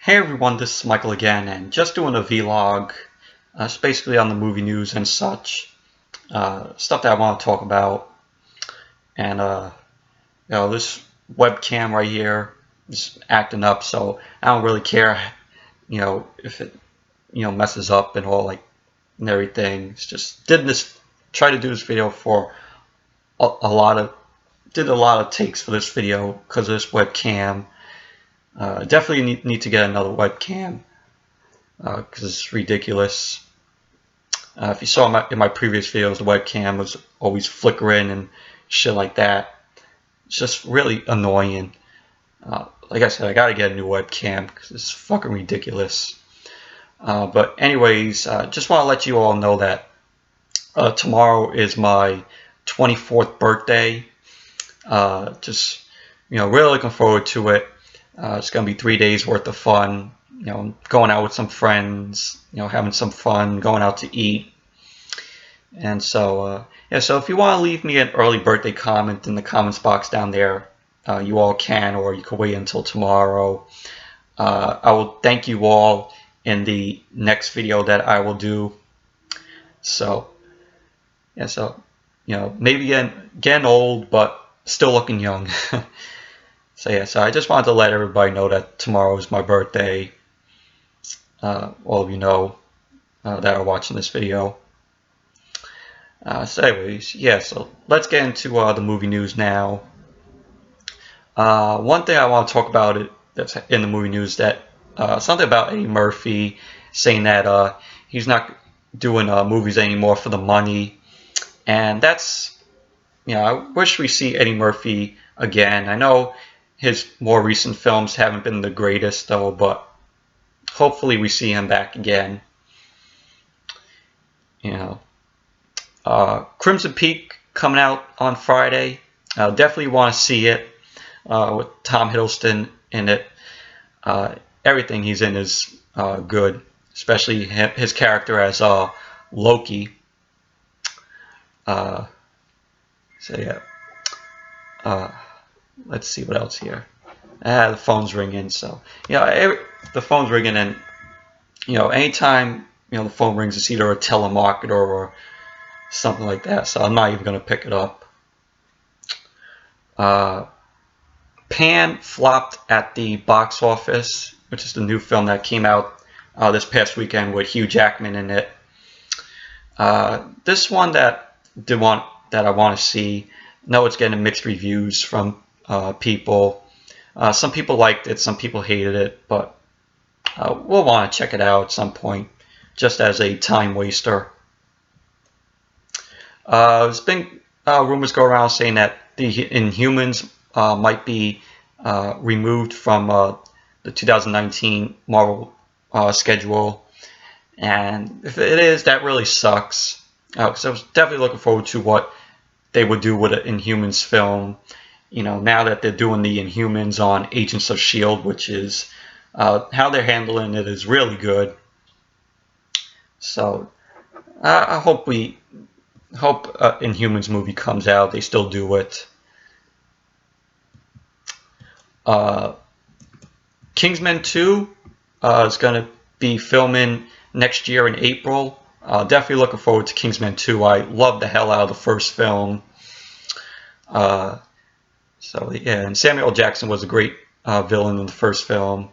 Hey everyone, this is Michael again, and just doing a vlog. It's basically on the movie news and such. Stuff that I want to talk about. And, this webcam right here is acting up, so I don't really care, if it, messes up and all, and everything. It's just, try to do this video for did a lot of takes for this video because of this webcam. Definitely need to get another webcam. Because it's ridiculous. If you saw in my previous videos, the webcam was always flickering and shit like that. It's just really annoying. Like I said, I gotta get a new webcam because it's fucking ridiculous. But anyways, just want to let you all know that tomorrow is my 24th birthday. Really looking forward to it. It's gonna be 3 days worth of fun. Going out with some friends, having some fun, going out to eat. And so, so if you want to leave me an early birthday comment in the comments box down there, you all can, or you can wait until tomorrow. I will thank you all in the next video that I will do. So, maybe getting old, but still looking young. So I just wanted to let everybody know that tomorrow is my birthday. All of you know that are watching this video. So anyways, so let's get into the movie news now. One thing I want to talk about that's in the movie news that something about Eddie Murphy saying that he's not doing movies anymore for the money, and that's I wish we see Eddie Murphy again. I know his more recent films haven't been the greatest though, but hopefully we see him back again. Crimson Peak coming out on Friday. Definitely want to see it with Tom Hiddleston in it. Everything he's in is good, especially his character as Loki. Let's see what else here. The phone's ringing, so the phone's ringing, and anytime the phone rings, it's either a telemarketer or something like that, so I'm not even going to pick it up. Pan flopped at the box office, which is the new film that came out this past weekend with Hugh Jackman in it. This one that I want to see. No, it's getting mixed reviews from people. Some people liked it, some people hated it, but we'll want to check it out at some point, just as a time waster. There's been rumors go around saying that the Inhumans might be removed from the 2019 Marvel schedule, and if it is, that really sucks. Because I was definitely looking forward to what they would do with an Inhumans film. Now that they're doing the Inhumans on Agents of S.H.I.E.L.D., which is how they're handling it is really good. So I hope Inhumans movie comes out. They still do it. Kingsman 2 is going to be filming next year in April. Definitely looking forward to Kingsman 2. I love the hell out of the first film. And Samuel L. Jackson was a great villain in the first film.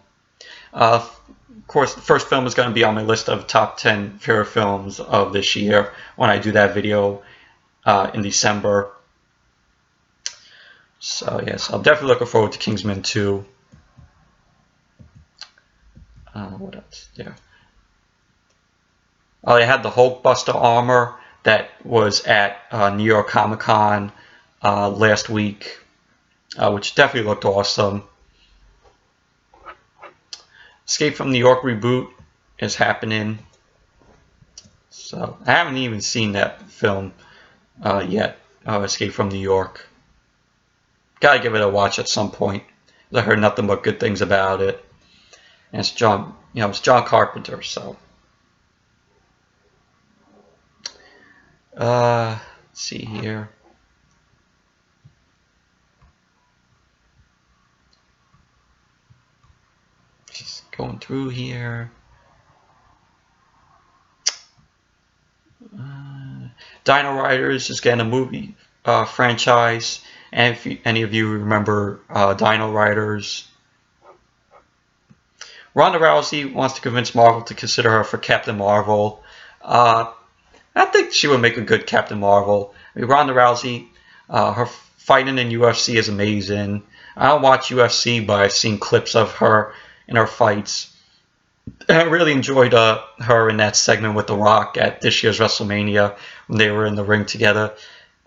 Of course, the first film is going to be on my list of top 10 favorite films of this year when I do that video in December. So yes, I'm definitely looking forward to Kingsman 2. What else there? Oh, they had the Hulkbuster armor that was at New York Comic Con last week, which definitely looked awesome. Escape from New York reboot is happening. So I haven't even seen that film yet. Escape from New York. Gotta give it a watch at some point. I heard nothing but good things about it. And it's John Carpenter. So let's see here. Going through here. Dino Riders is getting a movie franchise. And if any of you remember Dino Riders, Ronda Rousey wants to convince Marvel to consider her for Captain Marvel. I think she would make a good Captain Marvel. I mean, Ronda Rousey, her fighting in UFC is amazing. I don't watch UFC, but I've seen clips of her in her fights. And I really enjoyed her in that segment with The Rock at this year's WrestleMania when they were in the ring together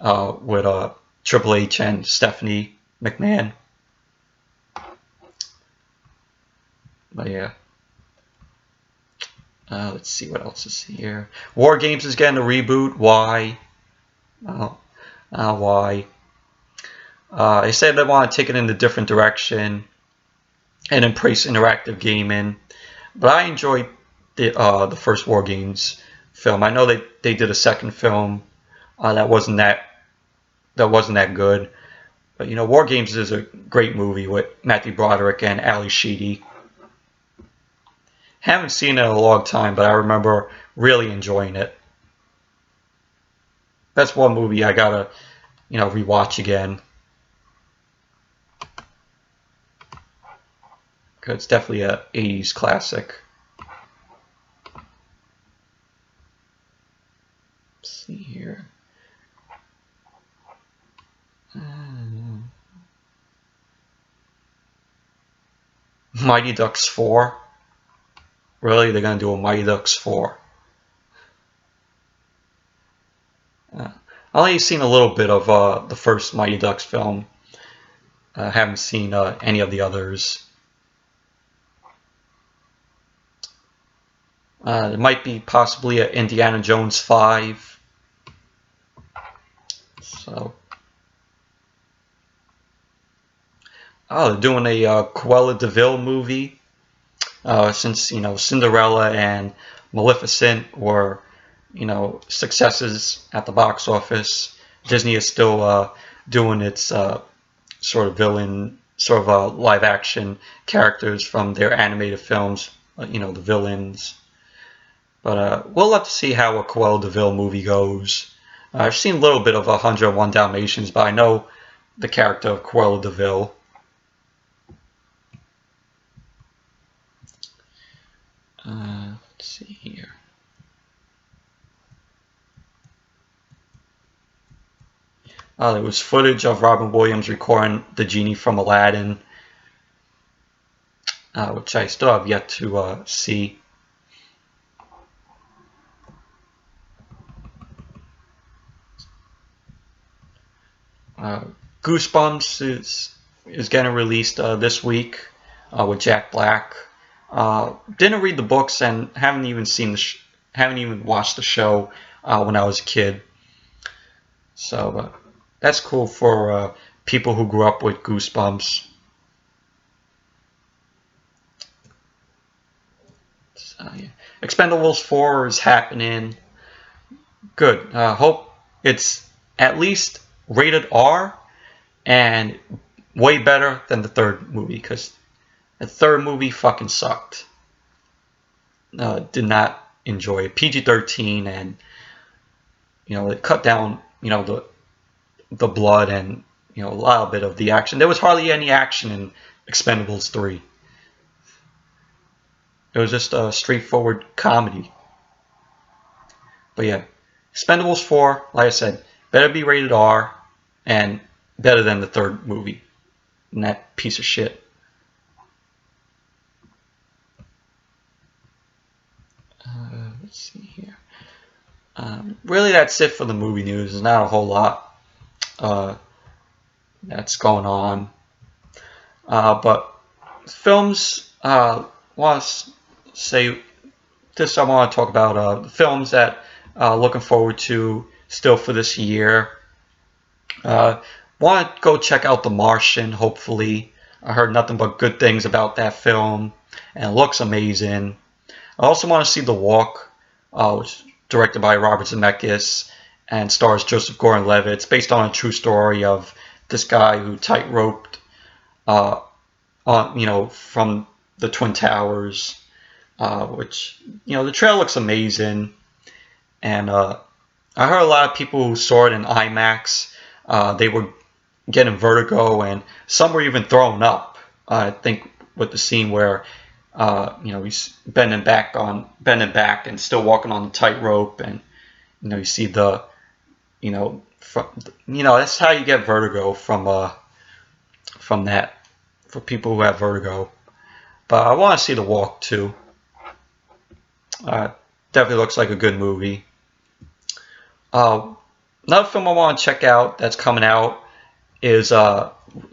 with Triple H and Stephanie McMahon. But yeah. Let's see what else is here. War Games is getting a reboot. Why? Why? They said they want to take it in a different direction and embrace interactive gaming. But I enjoyed the first War Games film. I know they did a second film that wasn't that good. But you know, War Games is a great movie with Matthew Broderick and Ali Sheedy. Haven't seen it in a long time, but I remember really enjoying it. That's one movie I gotta, rewatch again. Cause it's definitely a 80s classic. Let's see here. Mighty Ducks 4. Really? They're going to do a Mighty Ducks 4? I've only seen a little bit of the first Mighty Ducks film. I haven't seen any of the others. There might be possibly an Indiana Jones 5. So, they're doing a Cruella de Vil movie. Since Cinderella and Maleficent were successes at the box office, Disney is still doing its sort of live action characters from their animated films, the villains. But we'll have to see how a Cruella de Vil movie goes. I've seen a little bit of 101 Dalmatians, but I know the character of Cruella de Vil. Let's see here. There was footage of Robin Williams recording the genie from Aladdin, which I still have yet to see. Goosebumps is getting released this week with Jack Black. Didn't read the books and haven't even watched the show when I was a kid. So that's cool for people who grew up with Goosebumps. So, yeah. Expendables 4 is happening. Good. Hope it's at least rated R and way better than the third movie, because the third movie fucking sucked. Did not enjoy it. PG-13, and it cut down the blood and a little bit of the action. There was hardly any action in Expendables 3. It was just a straightforward comedy. But yeah, Expendables 4, like I said, better be rated R and better than the third movie. And that piece of shit. Let's see here. Really, that's it for the movie news. There's not a whole lot that's going on. But films, want to say this. I want to talk about the films that looking forward to still for this year. Want to go check out The Martian, hopefully. I heard nothing but good things about that film, and it looks amazing. I also want to see The Walk, which is directed by Robert Zemeckis and stars Joseph Gordon-Levitt. It's based on a true story of this guy who tightroped, from the Twin Towers, which, the trailer looks amazing. And I heard a lot of people who saw it in IMAX, they were getting vertigo, and some were even throwing up. I think with the scene where he's bending back and still walking on the tightrope, and you see that's how you get vertigo from that, for people who have vertigo. But I want to see The Walk too. Definitely looks like a good movie. Another film I want to check out that's coming out is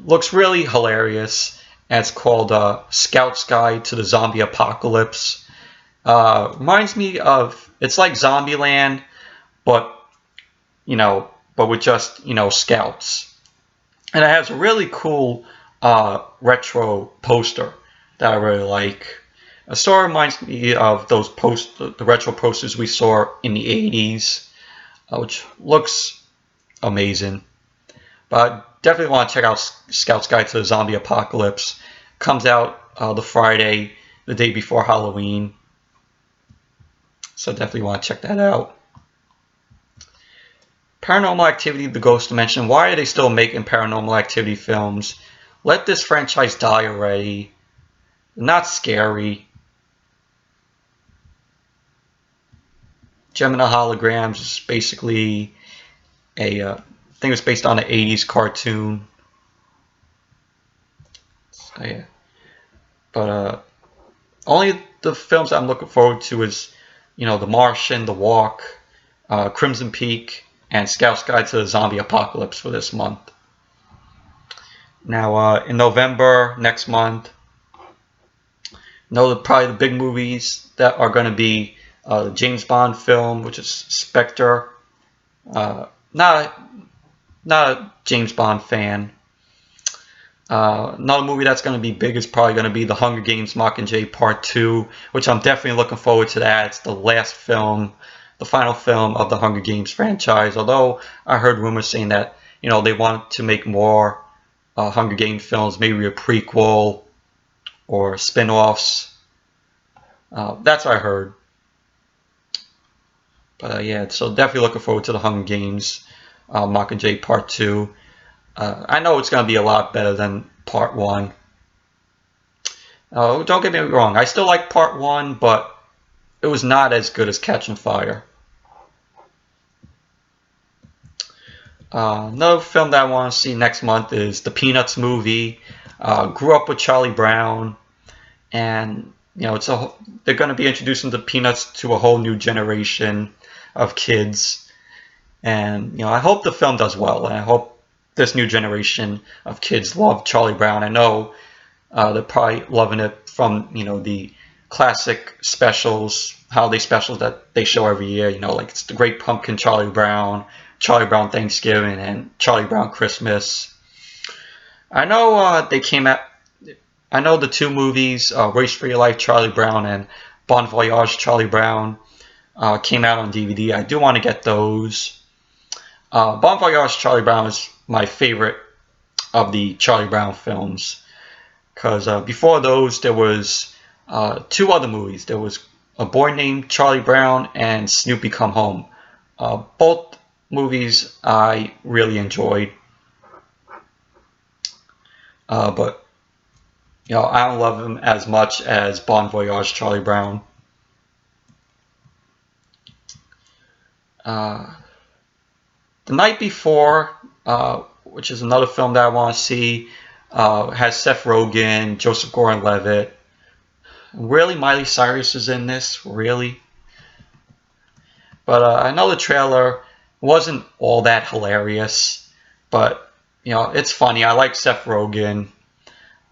looks really hilarious, and it's called Scout's Guide to the Zombie Apocalypse. Reminds me of, it's like Zombieland, but with just scouts, and it has a really cool retro poster that I really like. It sort of reminds me of those the retro posters we saw in the 80s, which looks amazing. But definitely want to check out Scout's Guide to the Zombie Apocalypse. Comes out the Friday, the day before Halloween. So definitely want to check that out. Paranormal Activity, The Ghost Dimension. Why are they still making Paranormal Activity films? Let this franchise die already. Not scary. Gem and the Holograms is basically I think it's based on an 80s cartoon. So yeah. But only the films I'm looking forward to is, The Martian, The Walk, Crimson Peak, and Scout's Guide to the Zombie Apocalypse for this month. Now, in November, next month, probably the big movies that are going to be the James Bond film, which is Spectre. Not a James Bond fan. Another movie that's going to be big is probably going to be The Hunger Games Mockingjay Part 2, which I'm definitely looking forward to that. It's the last film, the final film of the Hunger Games franchise, although I heard rumors saying that, they want to make more Hunger Games films, maybe a prequel or spin-offs. That's what I heard. But yeah, so definitely looking forward to The Hunger Games Mockingjay Part 2. I know it's going to be a lot better than Part 1. Don't get me wrong, I still like Part 1, but it was not as good as Catching Fire. Another film that I want to see next month is the Peanuts movie. Grew up with Charlie Brown, and they're going to be introducing the Peanuts to a whole new generation of kids, and I hope the film does well, and I hope this new generation of kids love Charlie Brown. I know they're probably loving it from the classic specials, holiday specials that they show every year. Like it's the Great Pumpkin Charlie Brown Thanksgiving, and Charlie Brown Christmas. I know they came out. I know the two movies, Race for Your Life Charlie Brown and Bon Voyage Charlie Brown, came out on DVD. I do want to get those. Bon Voyage Charlie Brown is my favorite of the Charlie Brown films, because before those there was two other movies. There was A Boy Named Charlie Brown and Snoopy Come Home. Both movies I really enjoyed, but I don't love them as much as Bon Voyage Charlie Brown. The Night Before, which is another film that I want to see, has Seth Rogen, Joseph Gordon-Levitt. Really, Miley Cyrus is in this, really. But I know the trailer wasn't all that hilarious, but it's funny. I like Seth Rogen.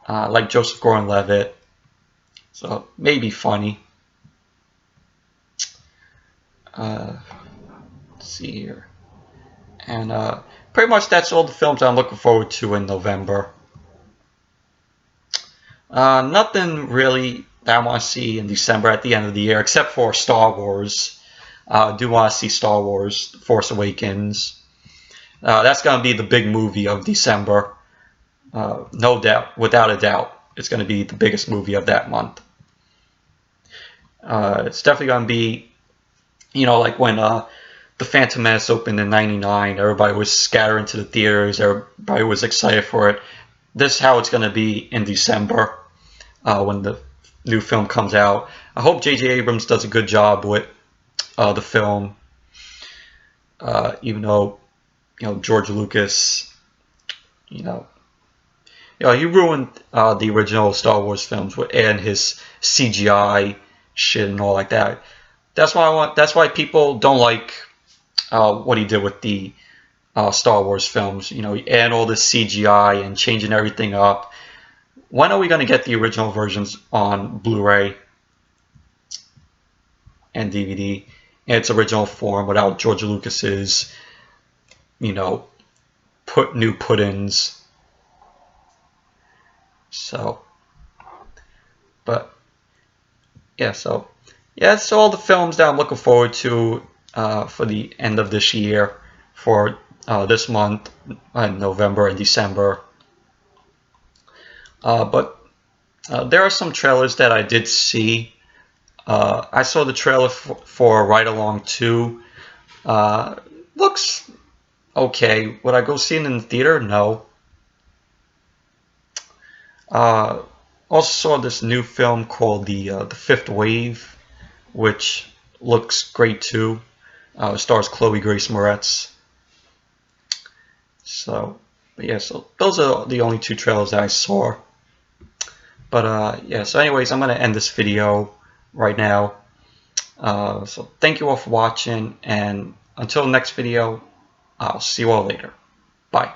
I like Joseph Gordon-Levitt, so maybe funny. Let's see here. And pretty much that's all the films I'm looking forward to in November. Nothing really that I want to see in December at the end of the year, except for Star Wars. I do want to see Star Wars: The Force Awakens. That's going to be the big movie of December. No doubt, without a doubt. it's going to be the biggest movie of that month. It's definitely going to be, like when The Phantom Menace opened in '99, everybody was scattering to the theaters, everybody was excited for it. This is how it's going to be in December when the new film comes out. I hope J.J. Abrams does a good job with the film, even though, George Lucas, he ruined the original Star Wars films and his CGI shit and all like that. That's why people don't like what he did with the Star Wars films. And all this CGI and changing everything up. When are we going to get the original versions on Blu-ray and DVD in its original form without George Lucas's, new put-ins? So, but yeah, that's all the films that I'm looking forward to for the end of this year, for this month, November and December. But there are some trailers that I did see. I saw the trailer for Ride Along 2. Looks okay. Would I go see it in the theater? No. Also saw this new film called The Fifth Wave, which looks great too. It stars Chloe Grace Moretz. So those are the only two trailers that I saw. But so anyways, I'm going to end this video right now. So thank you all for watching, and until the next video, I'll see you all later. Bye.